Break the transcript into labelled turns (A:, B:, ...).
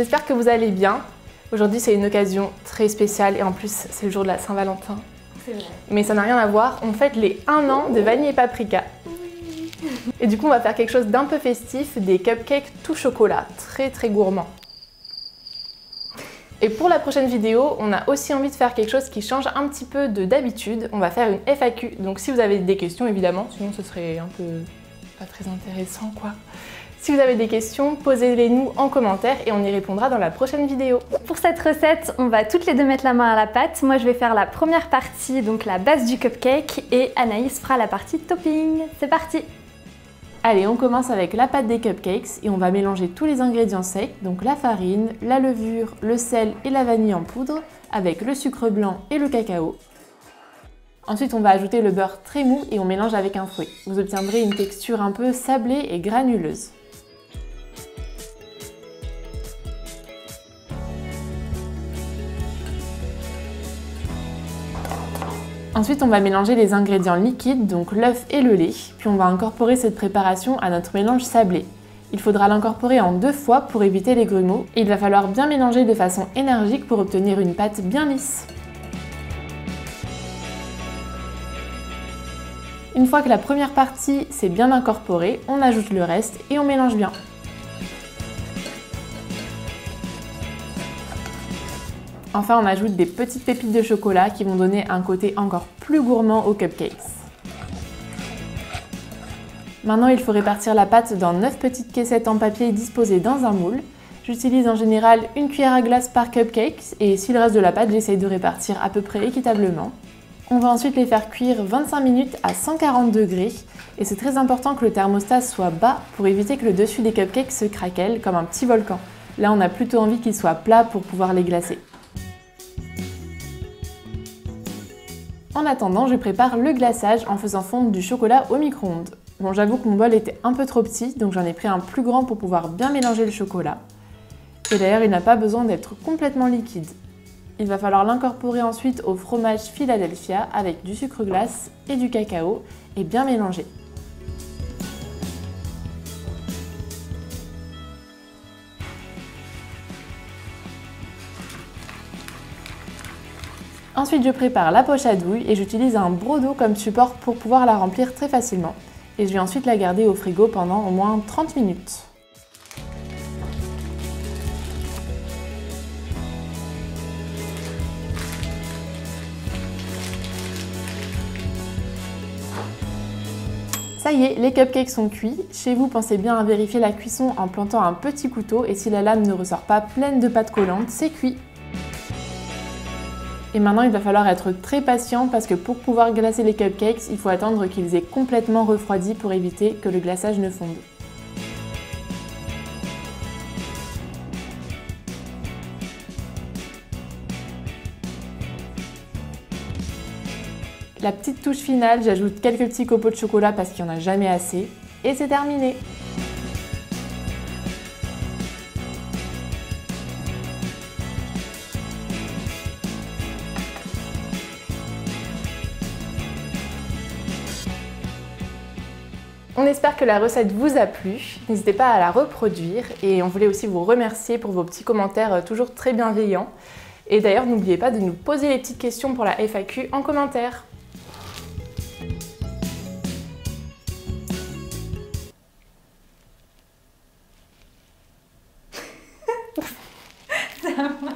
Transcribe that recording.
A: J'espère que vous allez bien. Aujourd'hui, c'est une occasion très spéciale et en plus, c'est le jour de la Saint-Valentin.
B: C'est vrai.
A: Mais ça n'a rien à voir, on fête les 1 an de Vanille et Paprika. Et du coup, on va faire quelque chose d'un peu festif, des cupcakes tout chocolat, très gourmands. Et pour la prochaine vidéo, on a aussi envie de faire quelque chose qui change un petit peu de d'habitude. On va faire une FAQ, donc si vous avez des questions évidemment, sinon ce serait un peu pas très intéressant quoi. Si vous avez des questions, posez-les nous en commentaire et on y répondra dans la prochaine vidéo.
B: Pour cette recette, on va toutes les deux mettre la main à la pâte. Moi je vais faire la première partie, donc la base du cupcake, et Anaïs fera la partie topping. C'est parti!
A: Allez, on commence avec la pâte des cupcakes et on va mélanger tous les ingrédients secs, donc la farine, la levure, le sel et la vanille en poudre, avec le sucre blanc et le cacao. Ensuite, on va ajouter le beurre très mou et on mélange avec un fouet. Vous obtiendrez une texture un peu sablée et granuleuse. Ensuite, on va mélanger les ingrédients liquides, donc l'œuf et le lait, puis on va incorporer cette préparation à notre mélange sablé. Il faudra l'incorporer en 2 fois pour éviter les grumeaux et il va falloir bien mélanger de façon énergique pour obtenir une pâte bien lisse. Une fois que la première partie s'est bien incorporée, on ajoute le reste et on mélange bien. Enfin, on ajoute des petites pépites de chocolat qui vont donner un côté encore plus gourmand aux cupcakes. Maintenant, il faut répartir la pâte dans 9 petites caissettes en papier disposées dans un moule. J'utilise en général une cuillère à glace par cupcake et si le reste de la pâte, j'essaye de répartir à peu près équitablement. On va ensuite les faire cuire 25 minutes à 140 degrés et c'est très important que le thermostat soit bas pour éviter que le dessus des cupcakes se craquelle comme un petit volcan. Là, on a plutôt envie qu'ils soient plats pour pouvoir les glacer. En attendant, je prépare le glaçage en faisant fondre du chocolat au micro-ondes. Bon, j'avoue que mon bol était un peu trop petit, donc j'en ai pris un plus grand pour pouvoir bien mélanger le chocolat. Et d'ailleurs, il n'a pas besoin d'être complètement liquide. Il va falloir l'incorporer ensuite au fromage Philadelphia avec du sucre glace et du cacao et bien mélanger. Ensuite, je prépare la poche à douille et j'utilise un broc d'eau comme support pour pouvoir la remplir très facilement. Et je vais ensuite la garder au frigo pendant au moins 30 minutes. Ça y est, les cupcakes sont cuits. Chez vous, pensez bien à vérifier la cuisson en plantant un petit couteau et si la lame ne ressort pas pleine de pâte collante, c'est cuit. Et maintenant, il va falloir être très patient parce que pour pouvoir glacer les cupcakes, il faut attendre qu'ils aient complètement refroidi pour éviter que le glaçage ne fonde. La petite touche finale, j'ajoute quelques petits copeaux de chocolat parce qu'il n'y en a jamais assez. Et c'est terminé! On espère que la recette vous a plu, n'hésitez pas à la reproduire et on voulait aussi vous remercier pour vos petits commentaires toujours très bienveillants. Et d'ailleurs, n'oubliez pas de nous poser les petites questions pour la FAQ en commentaire.
B: C'est à moi.